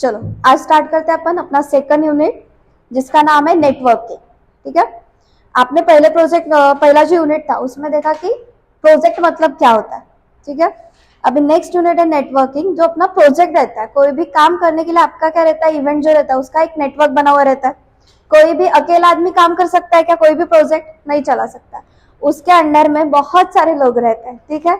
चलो आज स्टार्ट करते हैं अपन अपना सेकंड यूनिट जिसका नाम है नेटवर्किंग। ठीक है, आपने पहला जो यूनिट था उसमें देखा कि प्रोजेक्ट मतलब क्या होता है। ठीक है, अभी नेक्स्ट यूनिट है नेटवर्किंग, जो अपना प्रोजेक्ट रहता है। कोई भी काम करने के लिए आपका क्या रहता है, इवेंट जो रहता है उसका एक नेटवर्क बना हुआ रहता है। कोई भी अकेला आदमी काम कर सकता है क्या? कोई भी प्रोजेक्ट नहीं चला सकता, उसके अंडर में बहुत सारे लोग रहते हैं। ठीक है,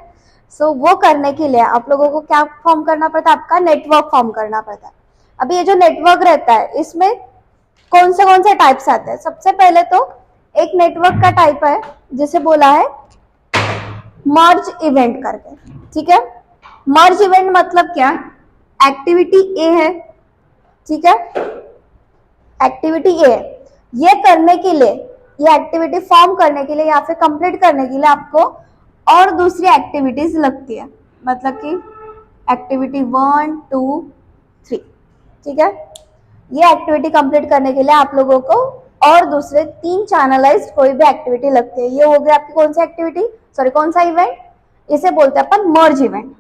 सो वो करने के लिए आप लोगों को क्या फॉर्म करना पड़ता है? आपका नेटवर्क फॉर्म करना पड़ता है। अभी ये जो नेटवर्क रहता है इसमें कौन से टाइप्स आते हैं? सबसे पहले तो एक नेटवर्क का टाइप है जिसे बोला है मर्ज इवेंट करके। ठीक है, मर्ज इवेंट मतलब क्या? एक्टिविटी ए है, ठीक है, एक्टिविटी ए है, ये करने के लिए, ये एक्टिविटी फॉर्म करने के लिए या फिर कंप्लीट करने के लिए आपको और दूसरी एक्टिविटीज लगती है। मतलब कि एक्टिविटी 1 2 3। ठीक है, ये एक्टिविटी कंप्लीट करने के लिए आप लोगों को और दूसरे 3 चैनलाइज्ड कोई भी एक्टिविटी लगती है। ये हो गया आपकी कौन सी एक्टिविटी, सॉरी कौन सा इवेंट? इसे बोलते हैं अपन मर्ज इवेंट,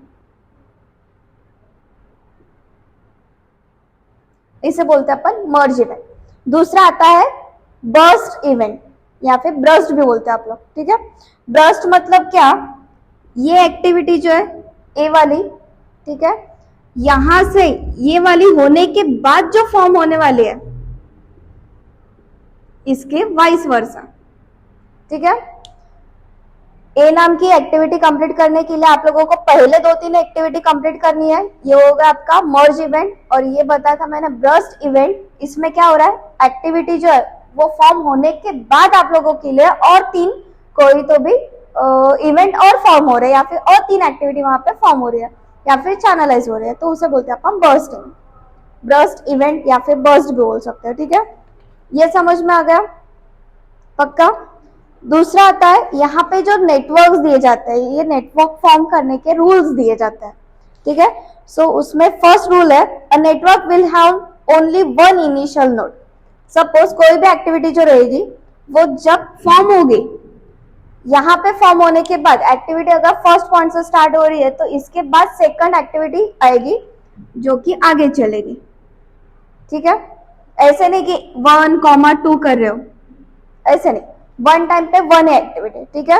इसे बोलते हैं अपन मर्ज इवेंट। दूसरा आता है बर्स्ट इवेंट या फिर ब्रस्ट भी बोलते हैं आप लोग। ठीक है, ब्रस्ट मतलब क्या? ये एक्टिविटी जो है ए वाली, ठीक है, यहां से ये वाली होने के बाद जो फॉर्म होने वाली है इसके वाइस वर्सा। ठीक है, ए नाम की एक्टिविटी कंप्लीट करने के लिए आप लोगों को पहले 2-3 एक्टिविटी कंप्लीट करनी है। ये होगा आपका मर्ज इवेंट। और ये बताया था मैंने ब्रस्ट इवेंट, इसमें क्या हो रहा है, एक्टिविटी जो है वो फॉर्म होने के बाद आप लोगों के लिए और 3 कोई तो भी इवेंट और फॉर्म हो रहे हैं या फिर और 3 एक्टिविटी वहां पे फॉर्म हो रही है या फिर चैनलाइज हो रहे हैं, तो उसे बोलते हैं अपन बर्स्ट इवेंट, ब्रस्ट इवेंट या फिर बर्स्ट भी बोल सकते हैं। ठीक है, ये समझ में आ गया पक्का? दूसरा आता है यहाँ पे जो नेटवर्क्स दिए जाते हैं, ये नेटवर्क फॉर्म करने के रूल्स दिए जाते हैं। ठीक है, सो उसमें फर्स्ट रूल है a network will have only one initial node. Suppose कोई भी एक्टिविटी जो रहेगी वो जब फॉर्म होगी, यहाँ पे फॉर्म होने के बाद एक्टिविटी अगर फर्स्ट पॉइंट से स्टार्ट हो रही है तो इसके बाद सेकंड एक्टिविटी आएगी जो कि आगे चलेगी। ठीक है, ऐसे नहीं कि 1,2 कर रहे हो, ऐसे नहीं, वन टाइम पे वन है एक्टिविटी। ठीक है,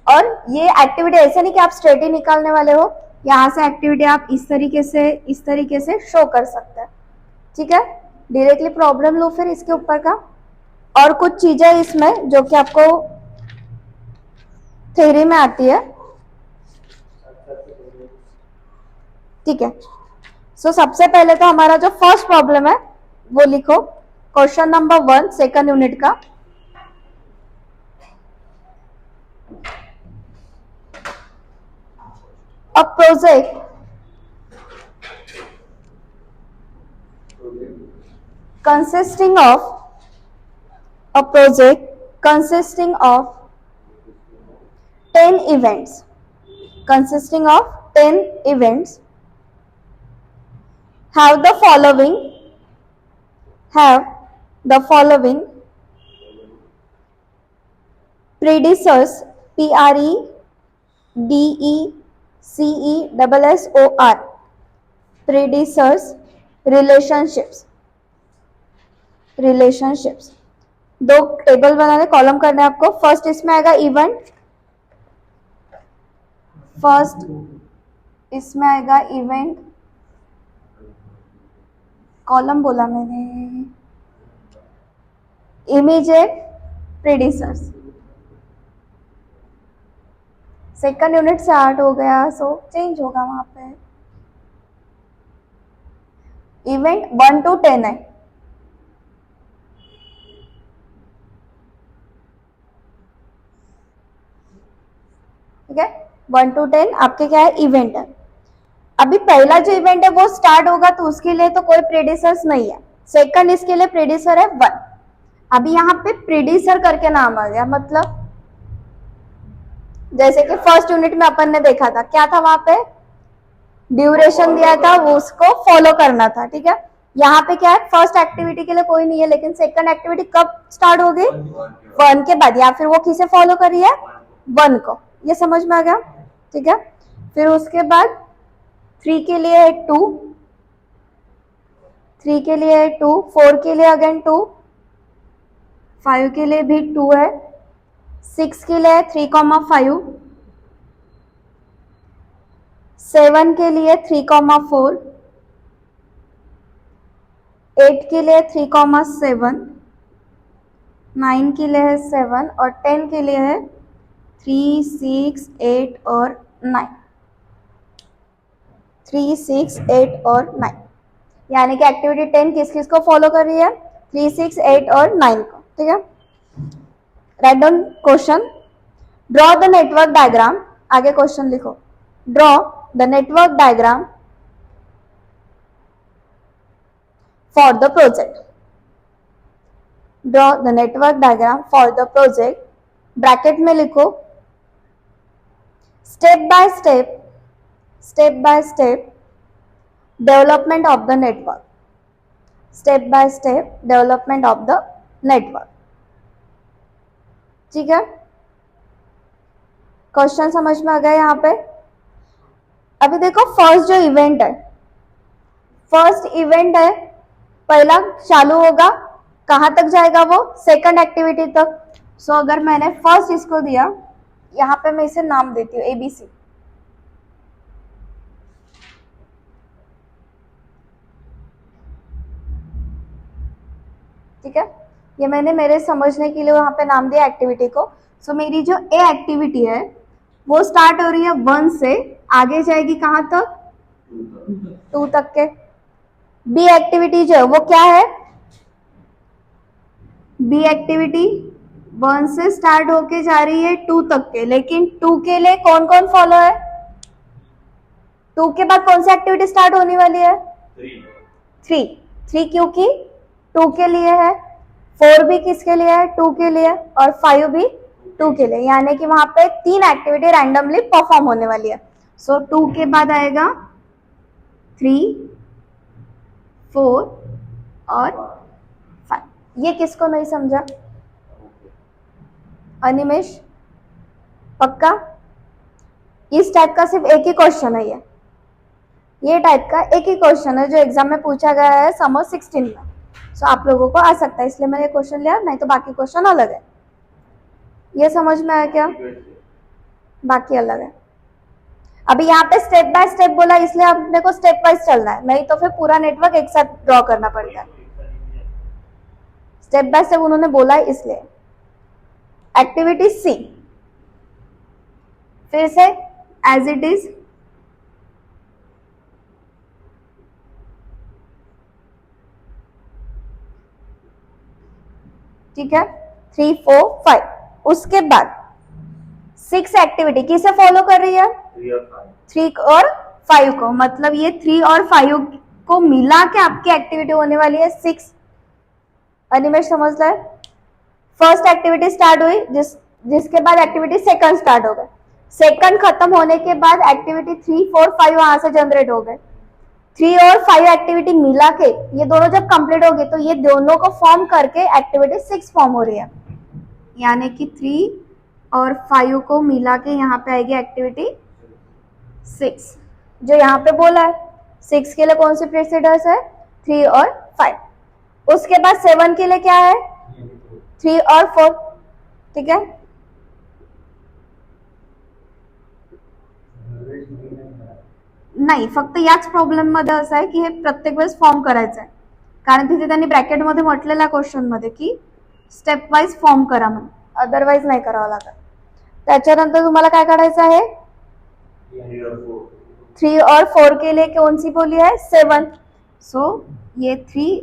और ये एक्टिविटी ऐसे नहीं कि आप स्ट्रेट ही निकालने वाले हो, यहाँ से एक्टिविटी आप इस तरीके से शो कर सकते हैं। ठीक है, डायरेक्टली प्रॉब्लम लो फिर इसके ऊपर का, और कुछ चीजें इसमें जो कि आपको थ्योरी में आती है। ठीक है, सो सबसे पहले तो हमारा जो फर्स्ट प्रॉब्लम है वो लिखो, क्वेश्चन नंबर 1 सेकंड यूनिट का। A project consisting of 10 events, have the following predecessors, predecessor, predecessors, relationships। 2 table बनाने, कॉलम करने आपको। फर्स्ट इसमें आएगा इवेंट, कॉलम बोला मैंने, इमीडिएट, प्रीडिसर्स। सेकंड यूनिट से 8 हो गया, सो चेंज होगा वहां पे। इवेंट 1 to 10 है। ठीक है, 1 to 10 आपके क्या है, इवेंट है। अभी पहला जो इवेंट है वो स्टार्ट होगा तो उसके लिए तो कोई प्रेडिसर्स नहीं है। सेकंड इसके लिए प्रेडिसर है 1। अभी यहाँ पे प्रेडिसर करके नाम आ गया, मतलब जैसे कि फर्स्ट यूनिट में अपन ने देखा था, क्या था वहां पे, ड्यूरेशन दिया था, वो उसको फॉलो करना था। ठीक है, यहाँ पे क्या है, फर्स्ट एक्टिविटी के लिए कोई नहीं है, लेकिन सेकंड एक्टिविटी कब स्टार्ट होगी, 1 के बाद, या फिर वो किसे फॉलो करी है, 1 को। ये समझ में आ गया? ठीक है, फिर उसके बाद 3 के लिए है 2, 3 के लिए है 2, 4 के लिए अगेन 2, 5 के लिए भी 2 है, 6 के लिए 3,5, 7 के लिए 3,4, 8 के लिए 3,7, 9 के लिए है 7 और 10 के लिए है 3, 6, 8 और 9, 3, 6, 8 और 9, यानी कि एक्टिविटी 10 किस किस को फॉलो कर रही है, 3, 6, 8 और 9 को। ठीक है, write down question, draw the network diagram, आगे क्वेश्चन लिखो, draw the network diagram for the project, draw the network diagram for the project, bracket में लिखो step by step development of the network, step by step development of the network. ठीक है, question समझ में आ गया यहाँ पे। अभी देखो फर्स्ट जो इवेंट है, फर्स्ट इवेंट है, पहला चालू होगा, कहां तक जाएगा वो, सेकंड एक्टिविटी तक। सो अगर मैंने फर्स्ट इसको दिया, यहां पे मैं इसे नाम देती हूँ ABC। ठीक है, ये मैंने मेरे समझने के लिए वहां पे नाम दिया एक्टिविटी को। सो मेरी जो A एक्टिविटी है वो स्टार्ट हो रही है 1 से, आगे जाएगी कहां तक, 2 तक के। B एक्टिविटी जो है वो क्या है, B एक्टिविटी 1 से स्टार्ट होके जा रही है 2 तक के, लेकिन 2 के लिए कौन कौन फॉलो है, 2 के बाद कौन सी एक्टिविटी स्टार्ट होने वाली है, 3 क्योंकि 2 के लिए है, 4 भी किसके लिए है, 2 के लिए, और 5 भी 2 के लिए, यानी कि वहां पे 3 एक्टिविटी रैंडमली परफॉर्म होने वाली है। सो 2 के बाद आएगा 3, 4 और 5। ये किसको नहीं समझा, अनिमेश पक्का, इस टाइप का सिर्फ एक ही क्वेश्चन है, ये टाइप का एक ही क्वेश्चन है जो एग्जाम में पूछा गया है समर 16 में। सो आप लोगों को आ सकता है, इसलिए मैंने क्वेश्चन लिया, नहीं तो बाकी क्वेश्चन अलग है। ये समझ में आया क्या, बाकी अलग है। अभी यहाँ पे स्टेप बाय स्टेप बोला, इसलिए अपने को स्टेप वाइज चलना है, नहीं तो फिर पूरा नेटवर्क एक साथ ड्रॉ करना पड़ेगा। स्टेप बाय स्टेप उन्होंने बोला है इसलिए। एक्टिविटी C फिर से एज इट इज, ठीक है, 3, 4, 5। उसके बाद 6 एक्टिविटी किसे फॉलो कर रही है, 3 और 5 को, मतलब ये 3 और 5 को मिला के आपकी एक्टिविटी होने वाली है 6। अनिमेश समझ रहा है, फर्स्ट एक्टिविटी स्टार्ट हुई, जिसके बाद एक्टिविटी सेकंड स्टार्ट हो गई, सेकंड खत्म होने के बाद एक्टिविटी 3, 4, 5 वहां से जनरेट हो गए। 3 और 5 एक्टिविटी मिला के ये दोनों जब कंप्लीट हो गए तो ये दोनों को फॉर्म करके एक्टिविटी 6 फॉर्म हो रही है, यानी कि 3 और 5 को मिला के यहाँ पे आएगी एक्टिविटी 6, जो यहाँ पे बोला है। 6 के लिए कौन सी प्रेसिडेंस है, 3 और 5। उसके बाद 7 के लिए क्या है, 3 और 4। ठीक है, नाही, फक्त याच प्रॉब्लेम मध्ये असं आहे की हे प्रत्येक वेळेस फॉर्म करायचं आहे, कारण तिथे त्यांनी ब्रॅकेट मध्ये म्हटलेलं आहे क्वेश्चन मध्ये की स्टेप वाइज फॉर्म करा म्हणून, अदरवाइज नाही करावं लागत। त्याच्यानंतर तुम्हाला काय काढायचं आहे, 3 और 4 के लिए कौन सी बोली है, 7। सो ये 3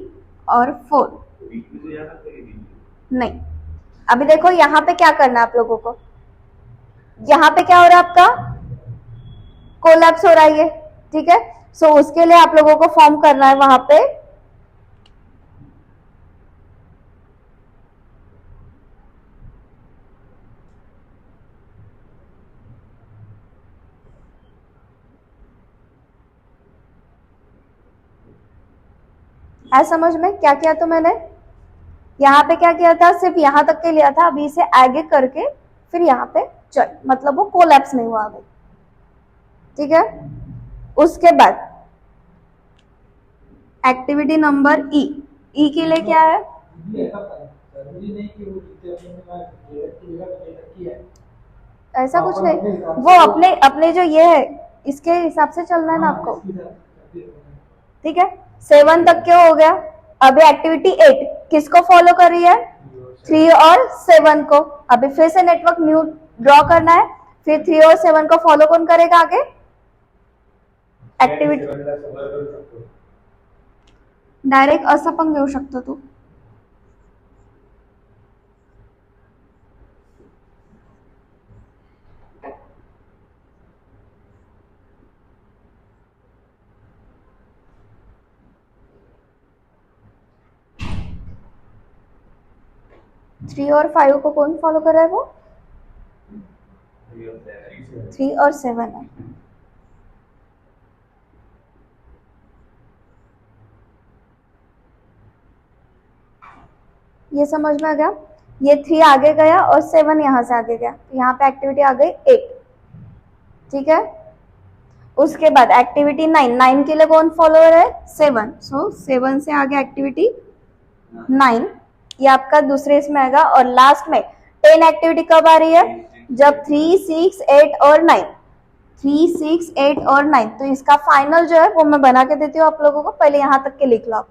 और 4 नहीं। अभी देखो यहाँ पे क्या करना है आप लोगों को, यहाँ पे क्या हो रहा है, आपका कोलैप्स हो रहा है ये। ठीक है, सो उसके लिए आप लोगों को फॉर्म करना है वहां पे है, समझ में क्या किया तो मैंने यहाँ पे क्या किया था, सिर्फ यहाँ तक के लिया था, अभी इसे आगे करके फिर यहाँ पे चल, मतलब वो कोलैप्स नहीं हुआ अभी। ठीक है, उसके बाद एक्टिविटी नंबर ई, ई के लिए क्या है? ऐसा कुछ नहीं, वो अपने अपने जो ये है इसके हिसाब से चलना है ना आपको, ठीक है। 7 तक क्या हो गया? अभी एक्टिविटी 8 किसको फॉलो कर रही है? 3 और 7 को। अभी फिर से नेटवर्क न्यू ड्रॉ करना है, फिर 3 और 7 को फॉलो कौन करेगा आगे? ऍक्टिव्हिटी डायरेक्ट असं पण घेऊ शकतो तू. 3 और 5 को कौन फॉलो कर रहा है? वो 3 और 7 है. ये समझ में आ गया? ये 3 आगे गया और 7 यहां से आगे गया, तो यहाँ पे एक्टिविटी आ गई 8, ठीक है। उसके बाद एक्टिविटी 9 के लिए कौन फॉलोअर है? 7, सो 7 से आगे एक्टिविटी 9, ये आपका दूसरे इसमें आएगा। और लास्ट में 10 एक्टिविटी कब आ रही है? जब 3, 6, 8 और 9, 3, 6, 8 और 9, तो इसका फाइनल जो है वो मैं बना के देती हूँ आप लोगों को, पहले यहां तक के लिख लो आप।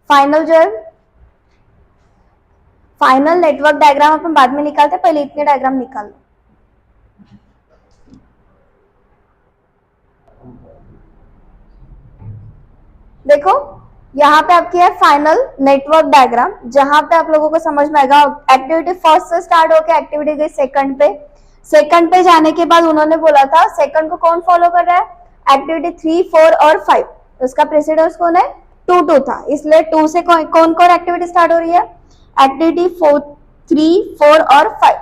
फाइनल जो है, फाइनल नेटवर्क डायग्राम अपन बाद में निकालते, पहले इतने डायग्राम निकाल लो। देखो यहाँ पे आपकी है फाइनल नेटवर्क डायग्राम, जहां पे आप लोगों को समझ में आएगा। एक्टिविटी फर्स्ट से स्टार्ट होकर एक्टिविटी गई सेकंड पे, सेकंड पे जाने के बाद उन्होंने बोला था सेकंड को कौन फॉलो कर रहा है? एक्टिविटी 3, 4 और 5, उसका प्रेसिडेंस कौन है? 2, 2 था, इसलिए 2 से कौन कौन एक्टिविटी स्टार्ट हो रही है? एक्टिविटी 4, 3, 4 और 5,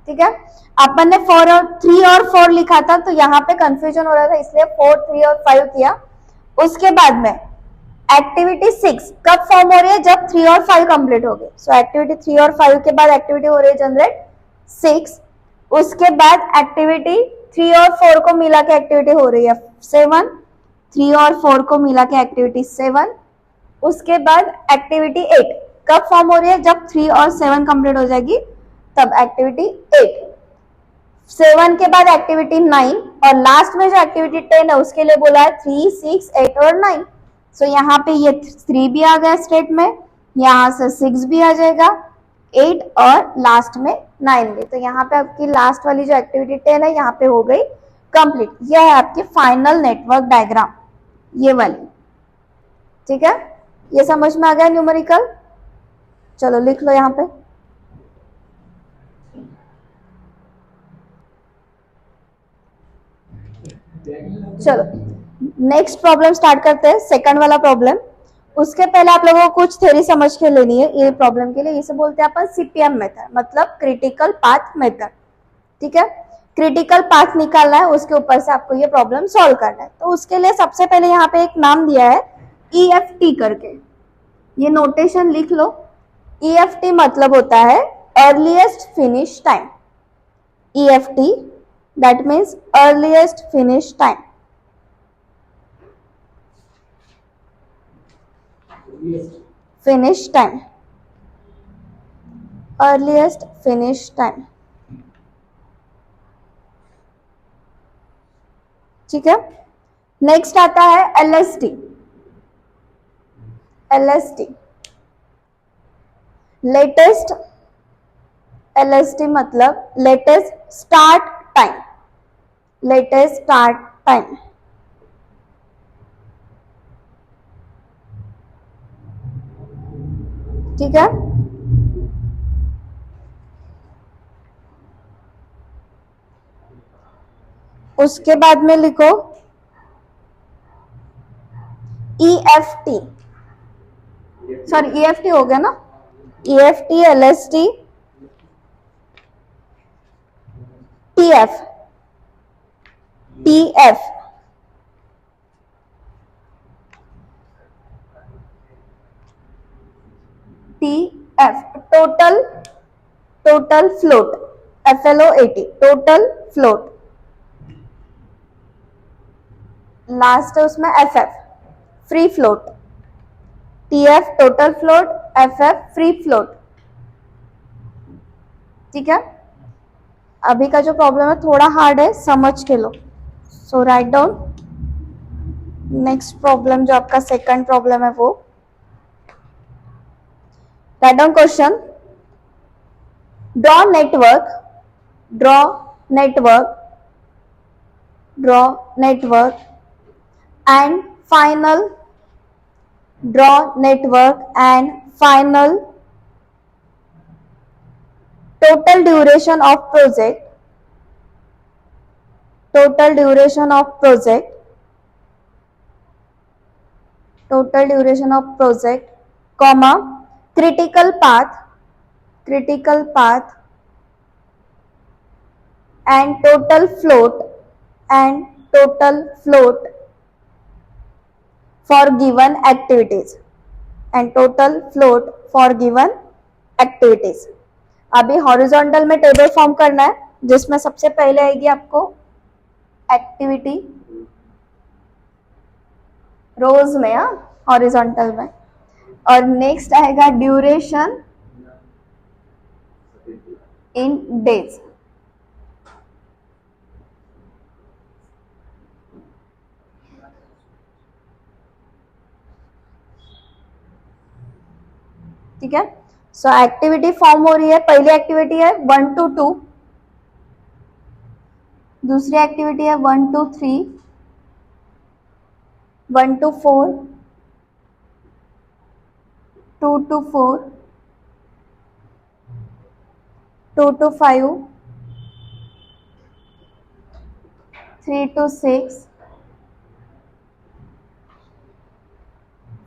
ठीक है। अपन ने 4 और 3 और 4 लिखा था, तो यहाँ पे कंफ्यूजन हो रहा था, इसलिए 4, 3 और 5 किया। उसके बाद में एक्टिविटी 6 कब फॉर्म हो रही है? जब 3 और 5 कंप्लीट हो गए। सो एक्टिविटी 3 और 5 के बाद एक्टिविटी हो रही है जनरेट 6। उसके बाद एक्टिविटी 3 और 4 को मिला के एक्टिविटी हो रही है 7, 3 और 4 को मिला के एक्टिविटी 7। उसके बाद एक्टिविटी 8 कब फॉर्म हो रही है? जब 3 और 7 कंप्लीट हो जाएगी तब एक्टिविटी 8। 7 के बाद एक्टिविटी 9 और लास्ट में जो एक्टिविटी 10 है उसके लिए बोला है 3, 6, 8 और 9। सो यहाँ पे ये 3 भी आ गया स्टेट में, यहाँ से 6 भी आ जाएगा, 8 और लास्ट में 9 भी। तो यहाँ पे आपकी लास्ट वाली जो एक्टिविटी 10 है यहाँ पे हो गई कंप्लीट। यह है आपकी फाइनल नेटवर्क डायग्राम, ये वाली, ठीक है। ये समझ में आ गया न्यूमेरिकल? चलो लिख लो यहाँ पे। चलो नेक्स्ट प्रॉब्लम स्टार्ट करते हैं, सेकंड वाला प्रॉब्लम। उसके पहले आप लोगों को कुछ थ्योरी समझ के लेनी है ये प्रॉब्लम के लिए। इसे बोलते हैं अपन सीपीएम मेथड, मतलब क्रिटिकल पाथ मेथड, ठीक है। क्रिटिकल पाथ निकालना है, उसके ऊपर से आपको ये प्रॉब्लम सॉल्व करना है। तो उसके लिए सबसे पहले यहाँ पे एक नाम दिया है EFT करके, ये नोटेशन लिख लो। EFT मतलब होता है earliest finish time. EFT that means earliest finish time. Finish time, earliest finish time, ठीक है। नेक्स्ट आता है LST। LST लेटेस्ट, LST मतलब latest start time, latest start time, ठीक है। उसके बाद में लिखो EFT, सॉरी EFT हो गया ना, EFT, LST, TF, TF, TF total float, FLOAT total float. Last है उसमें FF free float. TF total float, FF free float. ठीक है, अभी का जो प्रॉब्लम है थोड़ा हार्ड है, समझ के लो। सो राइट डाउन नेक्स्ट प्रॉब्लम, जो आपका सेकंड प्रॉब्लम है वो write down question. Draw network, draw network, draw network and final, draw network and final total duration of project, total duration of project, total duration of project, comma critical path, critical path and total float, and total float for given activities, and total float for given activities। अभी horizontal में table form करना है, जिसमें सबसे पहले आएगी आपको activity रोज में, हॉरिजॉन्टल में, और नेक्स्ट आएगा ड्यूरेशन इन डेज। ठीक है, सो एक्टिविटी फॉर्म हो रही है। पहली एक्टिविटी है 1 to 2, दूसरी एक्टिविटी है 1 to 3, 1 to 4, 2 to 4, 2 to 5, 3 to 6,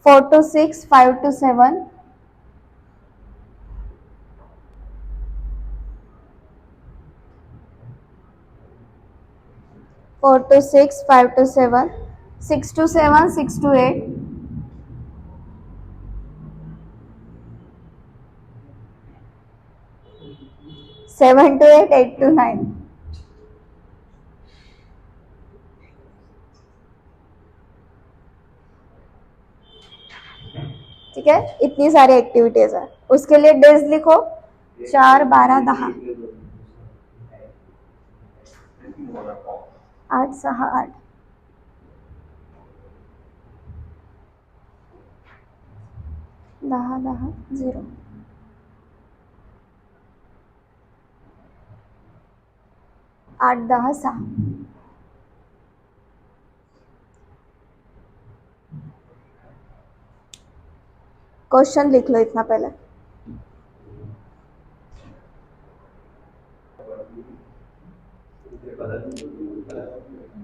4 to 6, 5 to 7, 4 to 6, 5 to 7, 6 to 7, 6 to 8, 7 to 8, 8 to 9। ठीक है, इतनी सारी एक्टिविटीज है। उसके लिए डेज लिखो 4, 12, 10, 8, 6, 8, 10, 10, 0, 8, 10, 6। क्वेश्चन लिख लो इतना पहले।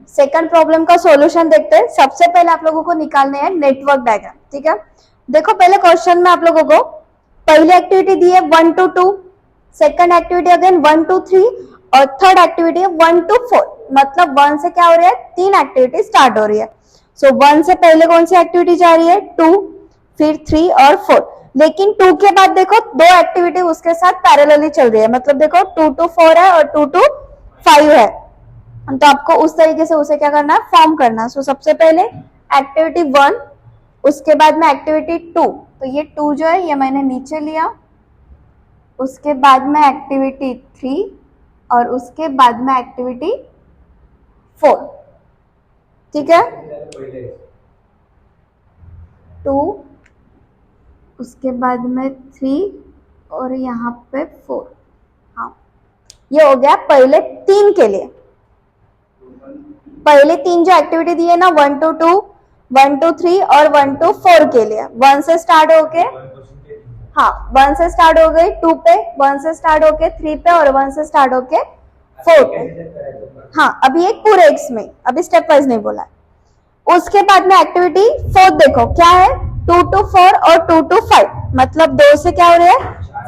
सेकंड प्रॉब्लम का सॉल्यूशन देखते हैं। सबसे पहले आप लोगों को निकालने हैं नेटवर्क डायग्राम। ठीक है, देखो पहले क्वेश्चन में आप लोगों को पहली एक्टिविटी दी है 1 to 2, second activity again 1 to 3, और थर्ड एक्टिविटी है 1 to 4। मतलब 1 से क्या हो रहा है, 3 एक्टिविटी स्टार्ट हो रही है। सो 1 से पहले कौन सी एक्टिविटी जा रही है, 2, फिर 3 और 4। लेकिन 2 के बाद देखो 2 एक्टिविटी उसके साथ पैरेलली चल रही है। मतलब देखो 2 to 4 है और 2 to 5 है, तो आपको उस तरीके से उसे क्या करना है, फॉर्म करना है। सो सबसे पहले एक्टिविटी 1, उसके बाद में एक्टिविटी 2, तो ये 2 जो है ये मैंने नीचे लिया, उसके बाद में एक्टिविटी 3, और उसके बाद में एक्टिविटी 4। ठीक है, 2, उसके बाद में 3, और यहाँ पे 4। हाँ, ये हो गया पहले 3 के लिए। पहले 3 जो एक्टिविटी दी है ना, 1 to 2, 1 to 3 और 1 to 4 के लिए 1 से स्टार्ट होके, हाँ 1 से स्टार्ट हो गई 2 पे, 1 से स्टार्ट होके 3 पे, और 1 से स्टार्ट होके 4 पे। हाँ, अभी एक पूरे एक्स में, अभी स्टेप वाइज नहीं बोला है। उसके बाद में एक्टिविटी 4 देखो क्या है, 2 to 4 और 2 to 5। मतलब 2 से क्या हो रहा है,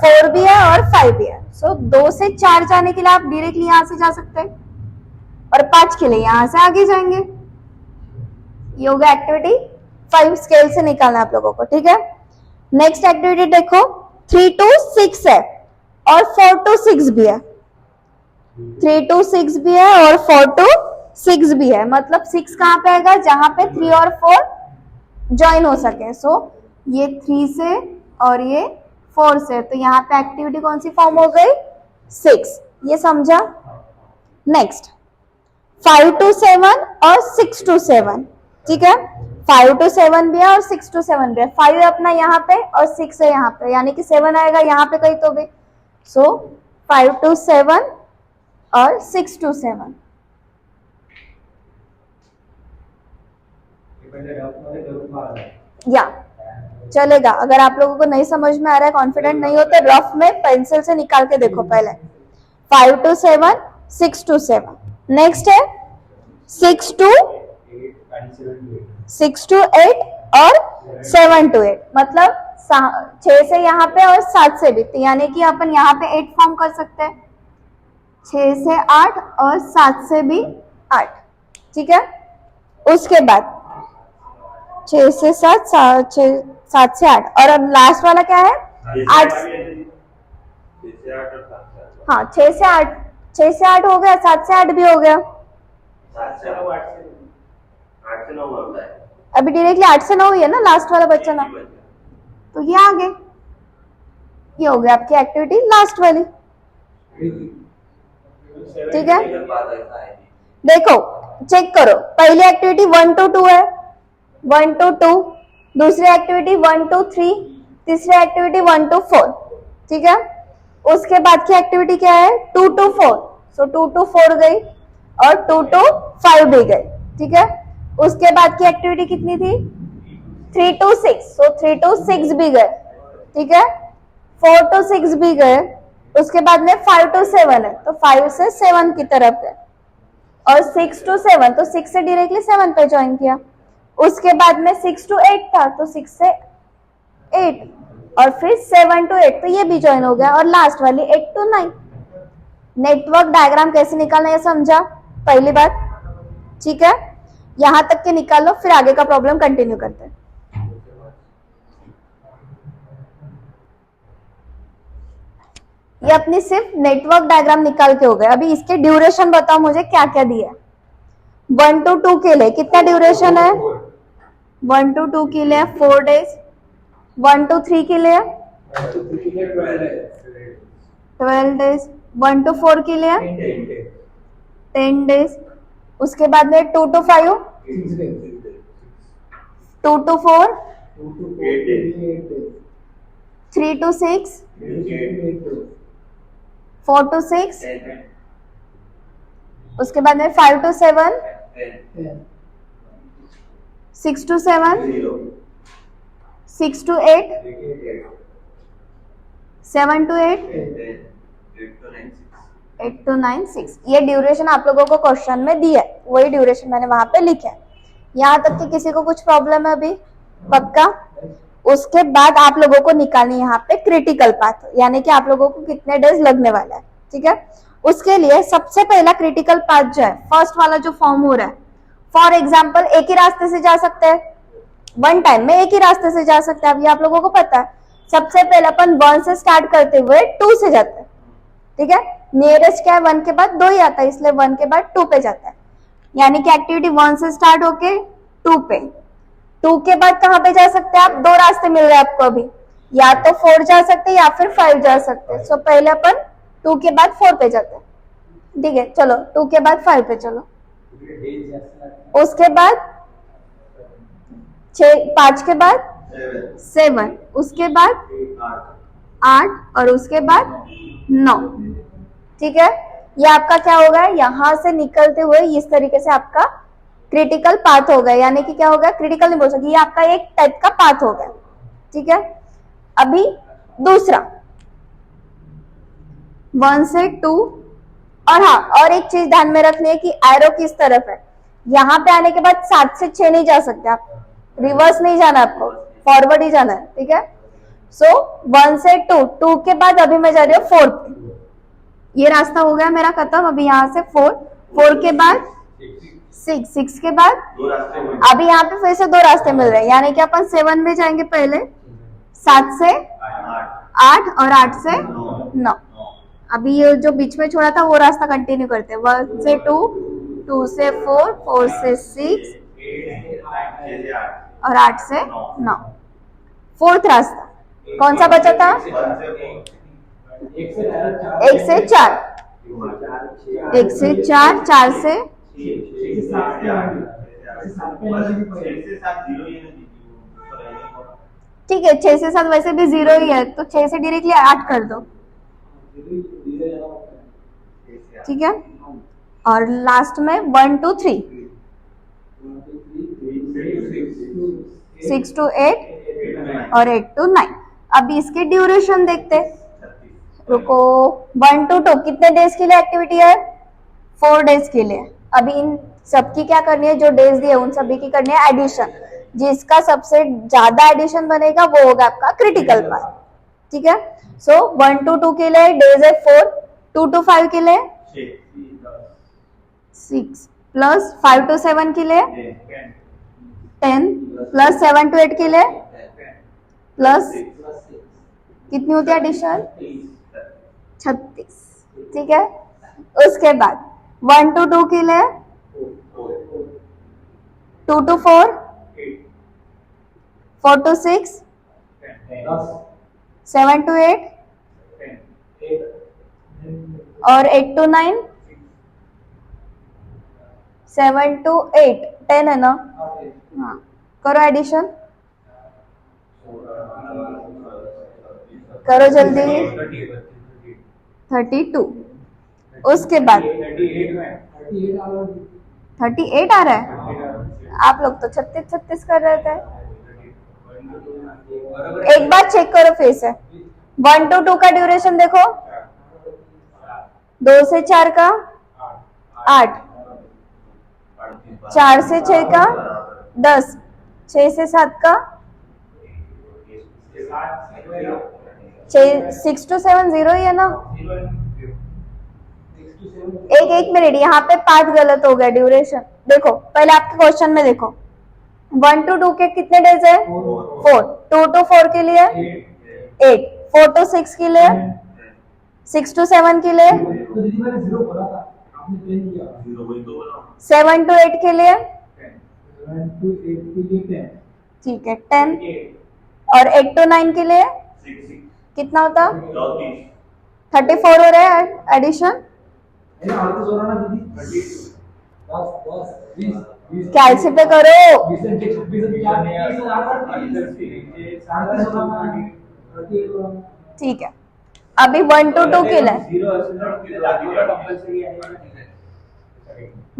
4 भी है और 5 भी है। सो 2 से 4 जाने के लिए आप डायरेक्टली यहां से जा सकते हैं, और 5 के लिए यहां से आगे जाएंगे। ये होगा एक्टिविटी 5, स्केल से निकालना आप लोगों को। ठीक है, नेक्स्ट एक्टिविटी देखो 3 to 6 है और 4 to 6 भी है, 3 to 6 भी है और 4 to 6 भी है। मतलब 6 कहां पे आएगा, जहां पे 3 और 4 ज्वाइन हो सके। सो ये 3 से और ये 4 से, तो यहाँ पे एक्टिविटी कौन सी फॉर्म हो गई? 6। ये समझा? नेक्स्ट 5 to 7 और 6 to 7, ठीक है। 5 to 7 भी है और 6 to 7 भी है। 5 है अपना यहाँ पे और 6 है यहाँ पे, यानी कि 7 आएगा यहाँ पे कहीं तो भी। सो 5 to 7 और 6 to 7। या चलेगा। अगर आप लोगों को नहीं समझ में आ रहा है, कॉन्फिडेंट नहीं हो, तो रफ में पेंसिल से निकाल के देखो पहले। 5 to 7, 6 to 7। नेक्स्ट है 6 to 8 और 7 to 8, मतलब 6 से यहाँ पे और 7 से भी, तो यानी कि अपन यहाँ पे 8 फॉर्म कर सकते हैं। 6 से 8 और 7 से भी 8, ठीक है। उसके बाद 6 से 7, 7 से 8, और अब लास्ट वाला क्या है? 8। हाँ 6 से 8, 6 से 8 हो गया, 7 से 8 भी हो गया। 8 से 9 होता है। अभी डायरेक्टली 8 से 9 ही है ना लास्ट वाला बच्चा ना, तो ये आ गए। ये हो गया आपकी एक्टिविटी लास्ट वाली, ठीक है। देखो चेक करो, पहली एक्टिविटी 1 to 2 है, 1 to 2। दूसरी एक्टिविटी 1 to 3, तीसरी एक्टिविटी 1 to 4, ठीक है। उसके बाद की एक्टिविटी क्या है? 2 to 4, सो 2 to 4 गई और 2 to 5 भी गई, ठीक है। उसके बाद की एक्टिविटी कितनी थी? 3 to 6, सो 3 to 6 भी गए, ठीक है। 4 to 6 भी गए। उसके बाद में 5 to 7 है, तो 5 से 7 की तरफ गए, और 6 to 7, तो 6 से डायरेक्टली 7 पे ज्वाइन किया। उसके बाद में 6 to 8 था, तो 6 से 8, और फिर 7 to 8, तो ये भी ज्वाइन हो गया। और लास्ट वाली 8 to 9। नेटवर्क डायग्राम कैसे निकालना है समझा पहली बात, ठीक है। यहां तक के निकाल लो, फिर आगे का प्रॉब्लम कंटिन्यू करते हैं। ये अपनी सिर्फ नेटवर्क डायग्राम निकाल के हो गए। अभी इसके ड्यूरेशन बताओ मुझे क्या क्या दिया है। 1 to 2 के लिए कितना ड्यूरेशन है? 1 to 2 के लिए 4 days। 1 to 3 के लिए 12 days। 1 to 4 के लिए 10 days। उसके बाद में 2 to 5, 2 to 4, 3 to 6, 4 to 6, उसके बाद में 5 to 7, 6 to 7, 6 to 8, 7 to 8, 8 to 9, 6। ये ड्यूरेशन आप लोगों को क्वेश्चन में दिया है, वही ड्यूरेशन मैंने वहां पे लिखा है। यहाँ तक कि किसी को कुछ प्रॉब्लम है अभी? पक्का? उसके बाद आप लोगों को निकालनी यहाँ पे क्रिटिकल पाथ, यानी कि आप लोगों को कितने डेज लगने वाला है, ठीक है। उसके लिए सबसे पहला क्रिटिकल पाथ जो है, फर्स्ट वाला जो फॉर्म हो रहा है, फॉर एग्जाम्पल एक ही रास्ते से जा सकते हैं, वन टाइम में एक ही रास्ते से जा सकते हैं। अब ये आप लोगों को पता है। सबसे पहले अपन 1 से स्टार्ट करते हुए 2 से जाते हैं, ठीक है। नियरेस्ट क्या है? 1 के बाद 2 ही आता है, इसलिए 1 के बाद 2 पे जाता है। यानी कि एक्टिविटी 1 से स्टार्ट होके 2 पे। 2 के बाद कहाँ पे जा सकते हैं आप? 2 रास्ते मिल रहे हैं आपको अभी, या तो 4 जा सकते हैं या फिर 5 जा सकते हैं। सो पहले अपन 2 के बाद 4 पे जाते हैं, ठीक है। चलो 2 के बाद 5 पे चलो। उसके बाद 5 के बाद 7, उसके बाद 8, और उसके बाद 9, ठीक है। ये आपका क्या होगा? यहां से निकलते हुए इस तरीके से आपका क्रिटिकल पाथ हो गया, यानी कि क्या होगा? क्रिटिकल नहीं बोल सकते, ये आपका एक टाइप का पाथ हो गया, ठीक है। अभी दूसरा 1 से 2, और हाँ, और एक चीज ध्यान में रखनी है कि एरो किस तरफ है। यहाँ पे आने के बाद 7 से 6 नहीं जा सकते आप, रिवर्स नहीं जाना आपको, फॉरवर्ड ही जाना है, ठीक है। सो 1 से 2, 2 के बाद अभी मैं जा रही हूँ 4 पे। ये रास्ता हो गया मेरा खत्म। अभी यहाँ से 4, 4 के बाद 6, 6 के बाद अभी यहाँ पे फिर से 2 रास्ते मिल रहे हैं, यानी कि अपन 7 में जाएंगे पहले, 7 से 8 और 8 से 9। अभी ये जो बीच में छोड़ा था वो रास्ता कंटिन्यू करते हैं। 1 से 2, 2 से 4, 4 से 6 और 8 से 9। फोर्थ रास्ता कौन सा बचा था? 1 से 4, 1 से 4, 4 से ठीक है, 6 से 7 वैसे भी 0 ही है, तो 6 से डायरेक्टली 8 कर दो, ठीक है। और लास्ट में 1 to 3, 6 to 8 और 8 to 9। अभी इसके ड्यूरेशन देखते हैं। रुको, 1 to 2 कितने डेज के लिए एक्टिविटी है? 4 डेज के लिए। अभी इन सबकी क्या करनी है, जो डेज दिए उन सभी की करनी है एडिशन। जिसका सबसे ज्यादा एडिशन बनेगा वो होगा आपका क्रिटिकल पार्ट, ठीक है। सो 1 to 2 के लिए डेज है 4, 2 to 5 के लिए 6, प्लस 5 to 7 के लिए 10, प्लस 7 to 8 के लिए प्लस कितनी होती है एडिशन? 36, ठीक है। उसके बाद 1 to 2 के लिए 2 to 4, 4 to 6, 7 to 8 और 8 to 9, 7 to 8, 10 है ना? हाँ, करो एडिशन, करो जल्दी। 32। उसके बाद 38 आ रहा है। आप लोग तो 36 कर रहे थे। एक बार चेक करो फिर से। 1 to 2 का ड्यूरेशन देखो, 2 से 4 का 8, 4 से 6 का 10, 6 से 7 का 6 to 7 0 ही है ना? एक मिनट, यहाँ पे 5 गलत हो गया ड्यूरेशन। देखो पहले आपके क्वेश्चन में देखो, 1 to 2 के कितने डेज है? 4, 2 to 4 के लिए 8, 4 to 6 के लिए 6 to 7 के लिए 7 to 8 के लिए ठीक है 10 और 8 to 9 के लिए कितना होता? 34 हो रहा है एडिशन। कैलसी पे करो। ठीक है, अभी 1 to 2 के लिए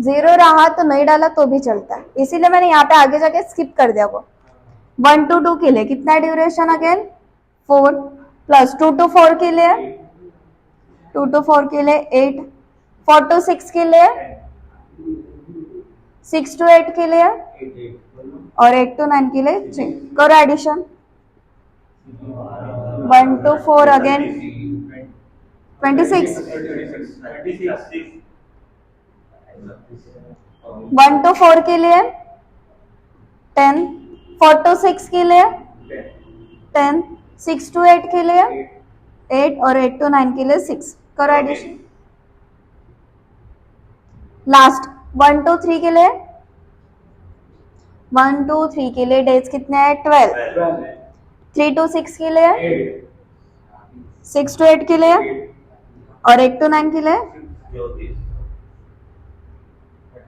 0 रहा तो नहीं डाला तो भी चलता है, इसीलिए मैंने यहाँ पे आगे जाके स्किप कर दिया वो। 1 to 2 के लिए कितना ड्यूरेशन अगेन? 4, प्लस 2 to 4 के लिए 2 to 4 के लिए 8, 4 to 6 के लिए 6 to 8 के लिए और 8 to 9 के लिए 6। करो एडिशन, 1 to 4 अगेन 26, 1 to 4 के लिए 10, 4 to 6 के लिए 10, 6 to 8 के लिए 8 और 8 to 9 के लिए 6। करो एडिशन। लास्ट 1 to 3 के लिए 1 to 3 के लिए डेज कितने हैं? 12, 3 to 6 के लिए 6 to 8 के लिए और 8 to 9 के लिए,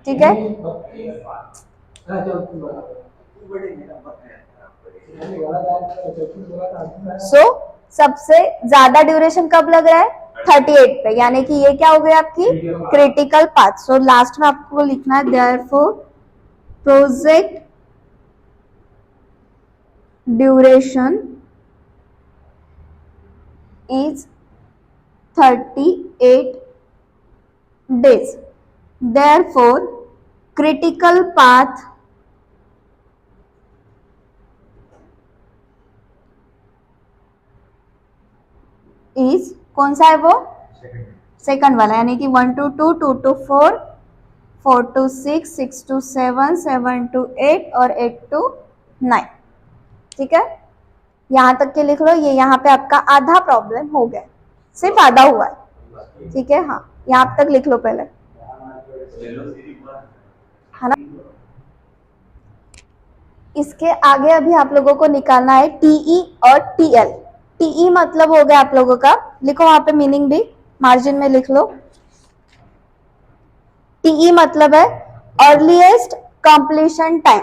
ठीक है। सो सबसे ज्यादा ड्यूरेशन कब लग रहा है? 38 पे, यानी कि ये क्या हो गया आपकी क्रिटिकल पाथ। सो लास्ट में आपको लिखना है therefore project duration is 38 days. Therefore, critical path is कौन सा है वो? सेकंड वाला, यानी कि 1 to 2, 2 to 4, 4 to 6, 6 to 7, 7 to 8 और 8 to 9, ठीक है। यहाँ तक के लिख लो। ये यहाँ पे आपका आधा प्रॉब्लम हो गया, सिर्फ आधा हुआ है, ठीक है। हाँ, यहाँ तक लिख लो पहले, है ना। इसके आगे अभी आप लोगों को निकालना है टीई और टीएल। टीई मतलब हो गया आप लोगों का, लिखो वहां पे मीनिंग भी मार्जिन में लिख लो। टीई मतलब है अर्लीस्ट कंप्लीशन टाइम।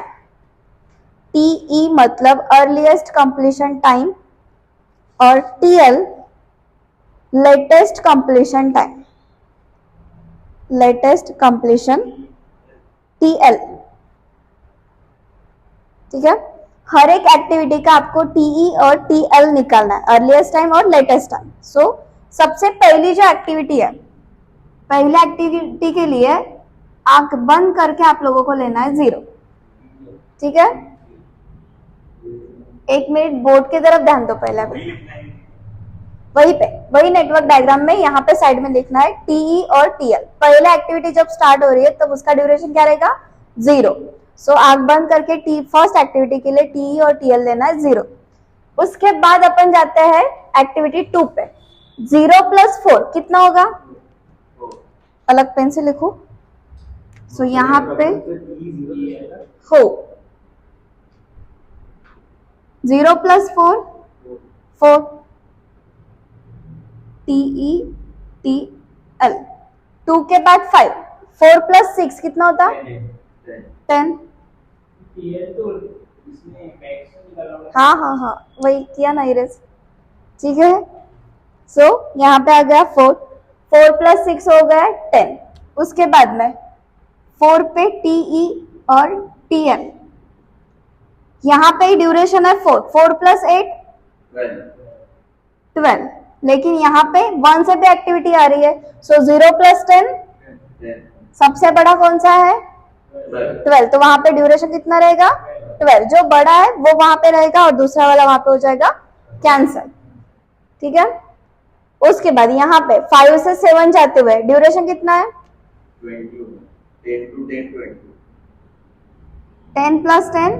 टीई मतलब अर्लीस्ट कंप्लीशन टाइम और TL latest completion time. Latest completion TL. ठीक है, हर एक एक्टिविटी का आपको टीई और टीएल निकालना है, अर्लीस्ट टाइम और लेटेस्ट टाइम। सो सबसे पहली जो एक्टिविटी है, पहले एक्टिविटी के लिए आंख बंद करके आप लोगों को लेना है 0। ठीक है, 1 मिनट बोर्ड की तरफ ध्यान दो पहले। वहीं पे वही नेटवर्क डायग्राम में यहाँ पे साइड में लिखना है टीई और टीएल। पहले एक्टिविटी जब स्टार्ट हो रही है तब उसका ड्यूरेशन क्या रहेगा 0। सो आंख बंद करके फर्स्ट एक्टिविटी के लिए टीई और टीएल लेना है 0। उसके बाद अपन जाते हैं एक्टिविटी 2 पे। 0 + 4 कितना होगा, अलग पेन से लिखो। सो यहाँ पे हो 0 + 4 4 टीई टीएल। 2 के बाद 5, 4 + 6 कितना होता 10। हाँ हाँ हाँ वही किया ना इरेज। ठीक है, सो यहाँ पे आ गया 4 + 6 हो गया 10। उसके बाद में 4 पे टीई और टीएल। यहाँ पे ड्यूरेशन है 4 + 8 12। लेकिन यहाँ पे 1 से भी एक्टिविटी आ रही है, सो 0 + 10 सबसे बड़ा कौन सा है 12। तो वहां पे ड्यूरेशन कितना रहेगा 12। जो बड़ा है वो वहां पे रहेगा और दूसरा वाला वहां पे हो जाएगा कैंसल। ठीक है, उसके बाद यहाँ पे 5 से 7 जाते हुए ड्यूरेशन कितना है 10 + 10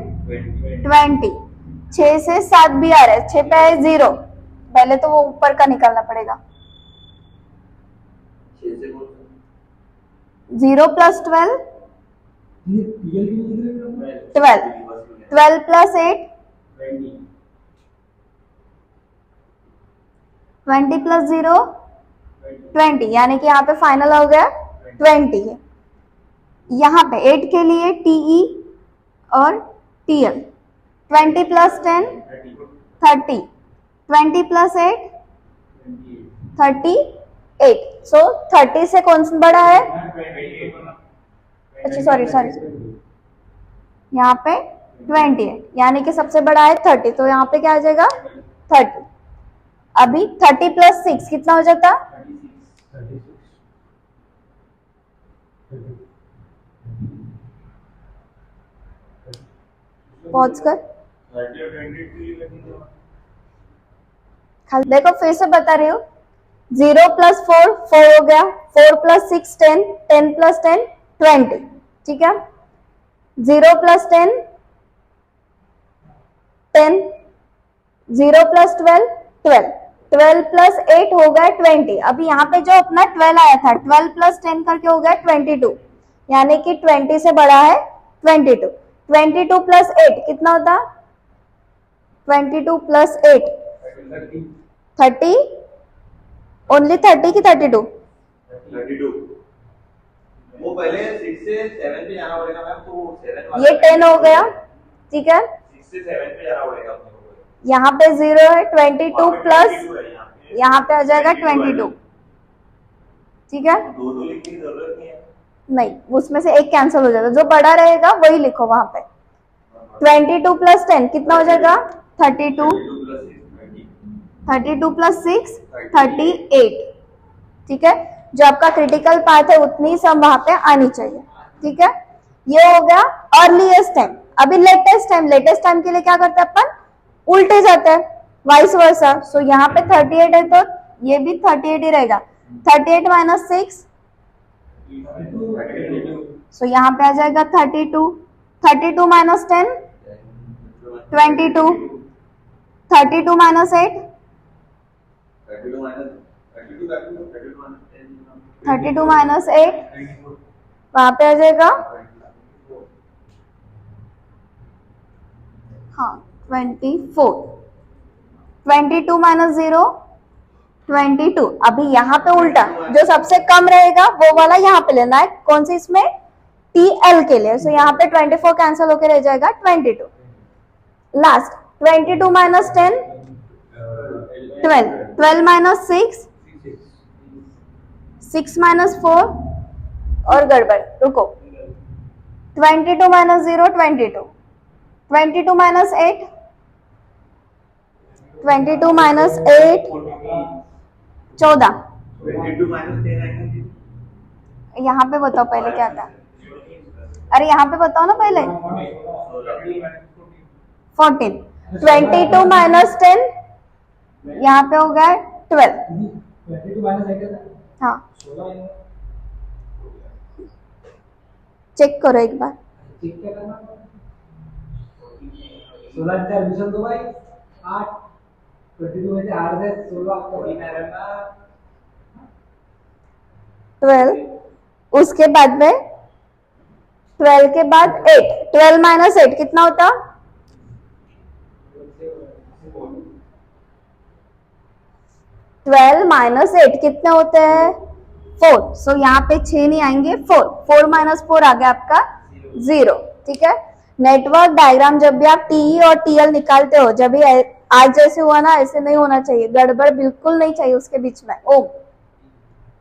20। 6 से 7 भी आ रहा है, 6 पे है 0। पहले तो वो ऊपर का निकालना पड़ेगा। 0 + 12 12 12 + 8 20 + 0 20, यानी कि यहाँ पे फाइनल हो गया 20 है। यहाँ पे 8 के लिए टीई और टीएल। 20 + 10 30, 20 + 8 38। सो 30 से कौन सा बड़ा है, अच्छा सॉरी यहाँ पे 20 है, यानी कि सबसे बड़ा है 30। तो यहाँ पे क्या आ जाएगा 30। अभी 30 + 6 कितना हो जाता, पहुंच कर देखो फिर से बता रही हूँ। 0 + 4 4 हो गया, 4 + 6 10, 10 + 10 20। ठीक है, 0 + 10 10, 0 + 12 12, 12 + 8 हो गया 20। अभी यहाँ पे जो अपना 12 आया था 12 + 10 करके हो गया 22, यानी कि 20 से बड़ा है 22। 22 + 8 कितना होता, 22 + 8 30, ओनली 30 की 32 वो पहले 6 से 7 पे जाना पड़ेगा मैम, तो 7 ये 10 हो गया। ठीक है, 6 से 7 पे जाना पड़ेगा। यहाँ पे 0 है, 22 प्लस यहाँ पे आ जाएगा 22। ठीक है, दो लिखने की जरूरत नहीं है, नहीं उसमें से एक कैंसिल हो जाएगा, जो बड़ा रहेगा वही लिखो वहां पे। 22 + 10 कितना हो जाएगा 32, 32 + 6 38। ठीक है, जो आपका क्रिटिकल पार्ट है उतनी सम वहां पे आनी चाहिए। ठीक है, ये हो गया अर्लीस्ट टाइम। अभी लेटेस्ट टाइम, लेटेस्ट टाइम के लिए क्या करते हैं अपन, उल्टे जाते हैं, वाइस वर्सा। सो यहाँ पे 38 है तो ये भी 38 ही रहेगा। 38 - 6, सो यहाँ पे आ जाएगा 32। 32 - 10 22, 32 - 8 32 - 8 वहां पे आ जाएगा हाँ 24, 22 माइनस 0 22। अभी यहाँ पे उल्टा जो सबसे कम रहेगा वो वाला यहाँ पे लेना है, कौन सी इसमें, टीएल के लिए। सो यहाँ पे 24 कैंसिल होकर रह जाएगा 22। लास्ट 22 माइनस 10 12, 12 माइनस 6 6 माइनस 4 और गड़बड़, रुको, 22 माइनस 0 22, 22 माइनस 8 22 माइनस 8 14। 22 माइनस 10 आएगा जी। यहाँ पे बताओ पहले क्या था, अरे यहाँ पे बताओ ना पहले, 14। 22 माइनस 10 यहाँ पे हो गया 12। 22 माइनस 8 हाँ 16 चेक करो एक बार। ठीक क्या करना 16 4 मिशन दो भाई 8 22 में से 8 से 16 आपका बना रहना 12 उसके बाद में 12 के बाद 8, 12 माइनस 8 कितना होता, 12 माइनस 8 कितने होते हैं 4। सो यहाँ पे 6 नहीं आएंगे, 4 4 माइनस 4 आ गया आपका 0। ठीक है, नेटवर्क डायग्राम जब भी आप टीई और टीएल निकालते हो, जब भी आज जैसे हुआ ना ऐसे नहीं होना चाहिए, गड़बड़ बिल्कुल नहीं चाहिए उसके बीच में ओम।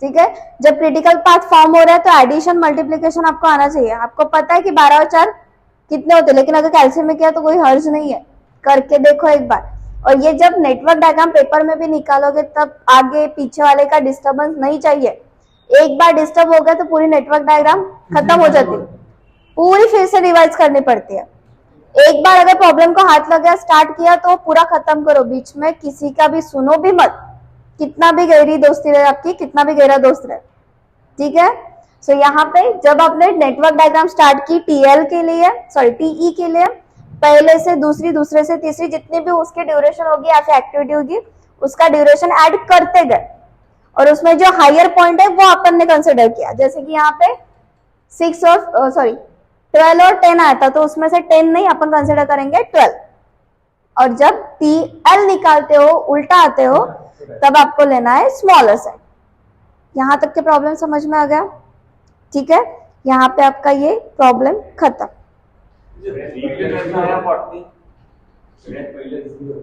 ठीक है, जब क्रिटिकल पाथ फॉर्म हो रहा है तो एडिशन मल्टीप्लीकेशन आपको आना चाहिए। आपको पता है कि 12 और 4 कितने होते हैं, लेकिन अगर कैल्शियम में किया तो कोई हर्ज नहीं है, करके देखो एक बार। और ये जब नेटवर्क डायग्राम पेपर में भी निकालोगे तब आगे पीछे वाले का डिस्टर्बेंस नहीं चाहिए। एक बार डिस्टर्ब हो गया तो पूरी नेटवर्क डायग्राम खत्म हो जाती है, पूरी फिर से रिवाइज करनी पड़ती है। एक बार अगर प्रॉब्लम को हाथ लग गया, स्टार्ट किया तो पूरा खत्म करो, बीच में किसी का भी सुनो भी मत, कितना भी गहरी दोस्ती रहे आपकी, कितना भी गहरा दोस्त रहे। ठीक है, सो यहाँ पे जब आपने नेटवर्क डायग्राम स्टार्ट की टीएल के लिए, सॉरी टीई के लिए, पहले से दूसरी, दूसरे से तीसरी, जितनी भी उसकी ड्यूरेशन होगी या फिर एक्टिविटी होगी उसका ड्यूरेशन ऐड करते गए, और उसमें जो हायर पॉइंट है वो अपन ने कंसिडर किया। जैसे कि यहाँ पे 6 और 12 और 10 आया था, तो उसमें से 10 नहीं, अपन कंसिडर करेंगे 12। और जब टीएल निकालते हो, उल्टा आते हो, तब आपको लेना है स्मॉलर साइड। यहां तक के प्रॉब्लम समझ में आ गया। ठीक है, यहाँ पे आपका ये प्रॉब्लम खत्म। पहले 0